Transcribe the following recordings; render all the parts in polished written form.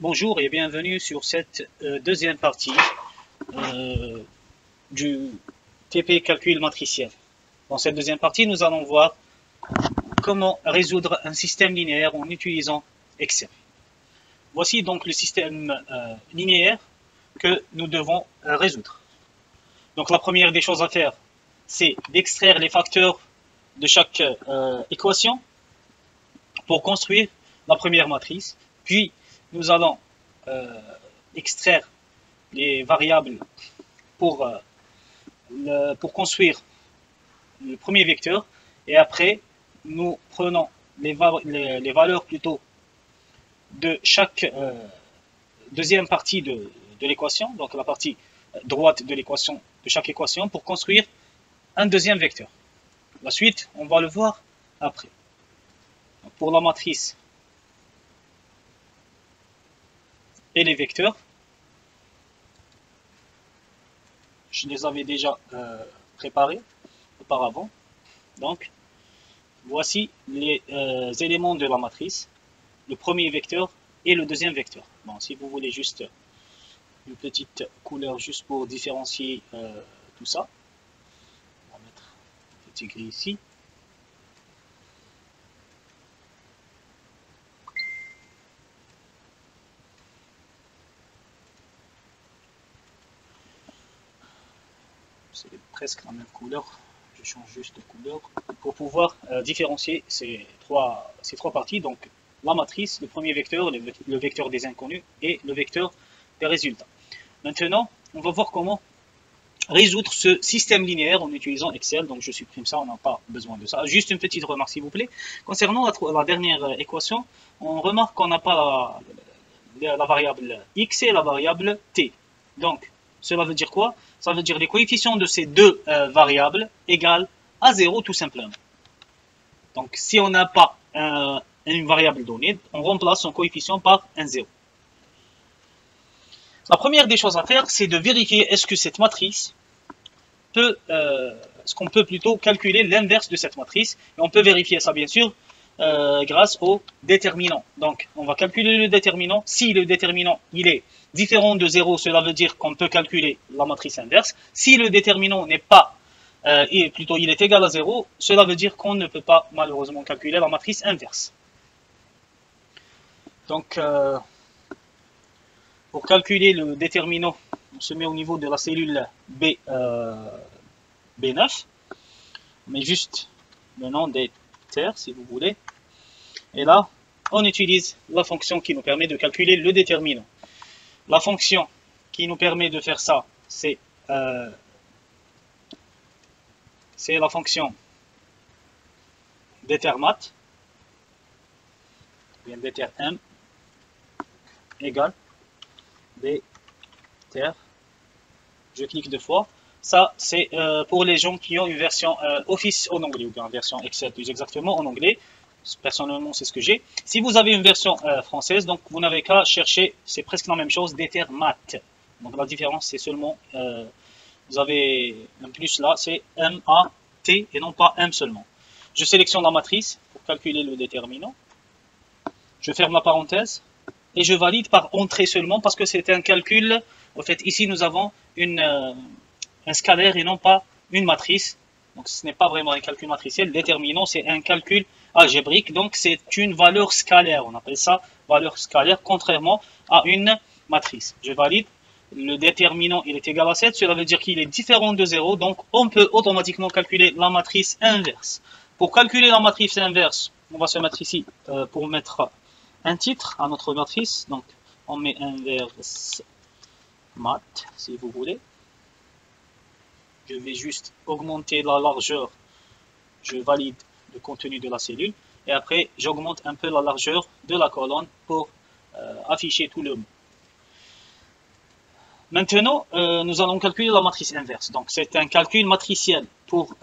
Bonjour et bienvenue sur cette deuxième partie euh, du TP calcul matriciel. Dans cette deuxième partie, nous allons voir comment résoudre un système linéaire en utilisant Excel. Voici donc le système linéaire que nous devons résoudre. Donc la première des choses à faire, c'est d'extraire les facteurs de chaque équation pour construire la première matrice. Puis nous allons extraire les variables pour, pour construire le premier vecteur. Et après, nous prenons les valeurs plutôt de chaque deuxième partie de l'équation, donc la partie droite de l'équation, de chaque équation, pour construire un deuxième vecteur. La suite, on va le voir après. Donc pour la matrice et les vecteurs, je les avais déjà préparés auparavant. Donc, voici les éléments de la matrice, le premier vecteur et le deuxième vecteur. Bon, si vous voulez juste une petite couleur juste pour différencier tout ça, on va mettre un petit gris ici. C'est presque la même couleur. Je change juste de couleur pour pouvoir différencier ces trois parties. Donc la matrice, le premier vecteur, le vecteur des inconnus et le vecteur des résultats. Maintenant, on va voir comment résoudre ce système linéaire en utilisant Excel. Donc je supprime ça, on n'a pas besoin de ça. Juste une petite remarque s'il vous plaît. Concernant la dernière équation, on remarque qu'on n'a pas la variable x et la variable t. Donc cela veut dire quoi? Ça veut dire les coefficients de ces deux variables égales à 0 tout simplement. Donc si on n'a pas une variable donnée, on remplace son coefficient par un 0. La première des choses à faire, c'est de vérifier est-ce que cette matrice peut, est-ce qu'on peut plutôt calculer l'inverse de cette matrice. Et on peut vérifier ça bien sûr grâce au déterminant. Donc on va calculer le déterminant. Si le déterminant il est différent de 0, cela veut dire qu'on peut calculer la matrice inverse. Si le déterminant n'est pas, plutôt il est égal à 0, cela veut dire qu'on ne peut pas malheureusement calculer la matrice inverse. Donc pour calculer le déterminant, on se met au niveau de la cellule B9. On met juste le nom des terres si vous voulez. Et là, on utilise la fonction qui nous permet de calculer le déterminant. La fonction qui nous permet de faire ça, c'est la fonction détermat, bien déterm égale déter. Je clique deux fois. Ça, c'est pour les gens qui ont une version Office en anglais, ou bien une version Excel plus exactement en anglais. Personnellement, c'est ce que j'ai. Si vous avez une version française, donc vous n'avez qu'à chercher, c'est presque la même chose, détermat. Donc la différence, c'est seulement, vous avez un plus là, c'est M-A-T et non pas M seulement. Je sélectionne la matrice pour calculer le déterminant. Je ferme la parenthèse et je valide par entrée seulement parce que c'est un calcul. En fait, ici, nous avons un scalaire et non pas une matrice. Donc ce n'est pas vraiment un calcul matriciel. Déterminant, c'est un calcul algébrique. Donc c'est une valeur scalaire. On appelle ça valeur scalaire, contrairement à une matrice. Je valide. Le déterminant, il est égal à 7. Cela veut dire qu'il est différent de 0. Donc on peut automatiquement calculer la matrice inverse. Pour calculer la matrice inverse, on va se mettre ici pour mettre un titre à notre matrice. Donc on met inverse mat, si vous voulez. Je vais juste augmenter la largeur. Je valide le contenu de la cellule. Et après, j'augmente un peu la largeur de la colonne pour afficher tout le mot. Maintenant, nous allons calculer la matrice inverse. Donc, c'est un calcul matriciel. Pour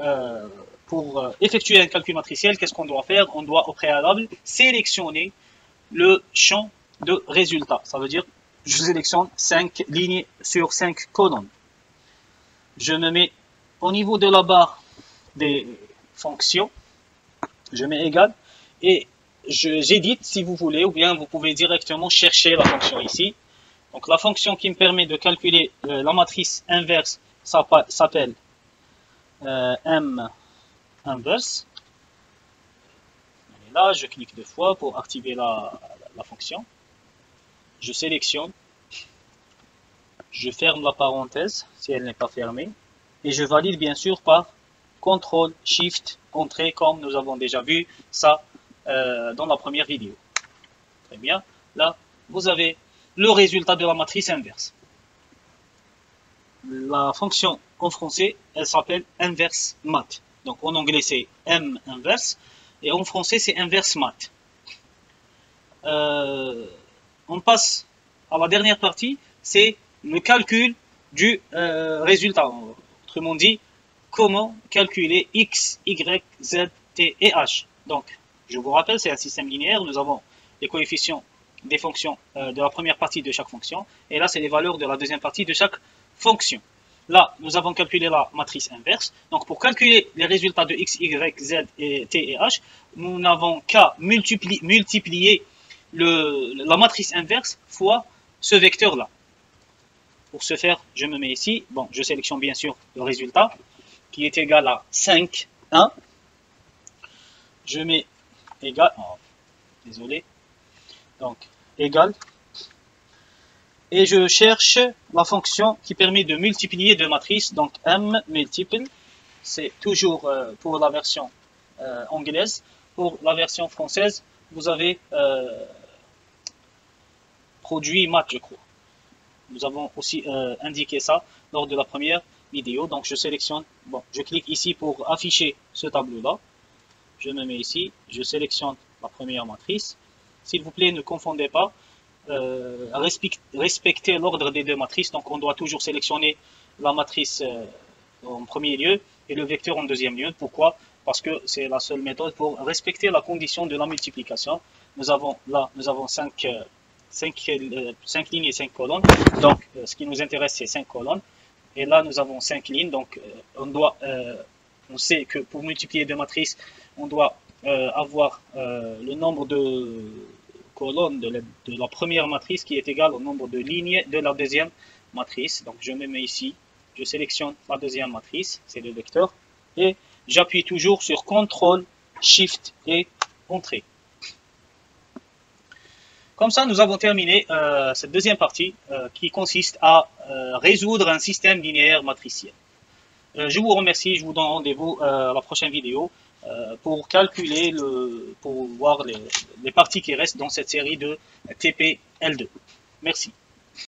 effectuer un calcul matriciel, qu'est-ce qu'on doit faire? On doit au préalable sélectionner le champ de résultat. Ça veut dire, je sélectionne 5 lignes sur 5 colonnes. Je me mets au niveau de la barre des fonctions, je mets égal, et j'édite si vous voulez, ou bien vous pouvez directement chercher la fonction ici. Donc la fonction qui me permet de calculer la matrice inverse s'appelle M inverse. Là, je clique 2 fois pour activer la fonction. Je sélectionne. Je ferme la parenthèse si elle n'est pas fermée. Et je valide bien sûr par CTRL SHIFT Entrée comme nous avons déjà vu ça dans la première vidéo. Très bien. Là, vous avez le résultat de la matrice inverse. La fonction en français, elle s'appelle inverse mat. Donc en anglais, c'est M inverse. Et en français, c'est inverse mat. On passe à la dernière partie, c'est le calcul du résultat. Autrement dit, comment calculer x, y, z, t et h. Donc, je vous rappelle, c'est un système linéaire. Nous avons les coefficients des fonctions de la première partie de chaque fonction. Et là, c'est les valeurs de la deuxième partie de chaque fonction. Là, nous avons calculé la matrice inverse. Donc, pour calculer les résultats de x, y, z, et t et h, nous n'avons qu'à multiplier la matrice inverse fois ce vecteur-là. Pour ce faire, je me mets ici. Bon, je sélectionne bien sûr le résultat qui est égal à 5, 1. Je mets égal. Oh, désolé. Donc, égal. Et je cherche la fonction qui permet de multiplier deux matrices. Donc, M multiple. C'est toujours pour la version anglaise. Pour la version française, vous avez produit mat, je crois. Nous avons aussi indiqué ça lors de la première vidéo. Donc je sélectionne, bon, je clique ici pour afficher ce tableau-là. Je me mets ici, je sélectionne la première matrice. S'il vous plaît, ne confondez pas. Respectez l'ordre des deux matrices. Donc on doit toujours sélectionner la matrice en premier lieu et le vecteur en deuxième lieu. Pourquoi? Parce que c'est la seule méthode pour respecter la condition de la multiplication. Nous avons 5 lignes et 5 colonnes. Donc, ce qui nous intéresse, c'est 5 colonnes. Et là, nous avons 5 lignes. Donc, on sait que pour multiplier deux matrices, on doit avoir le nombre de colonnes de la première matrice qui est égal au nombre de lignes de la deuxième matrice. Donc, je me mets ici. Je sélectionne la deuxième matrice, c'est le vecteur. Et j'appuie toujours sur CTRL, SHIFT et Entrée. Comme ça, nous avons terminé cette deuxième partie qui consiste à résoudre un système linéaire matriciel. Je vous remercie, je vous donne rendez-vous à la prochaine vidéo pour calculer, pour voir les parties qui restent dans cette série de TP L2. Merci.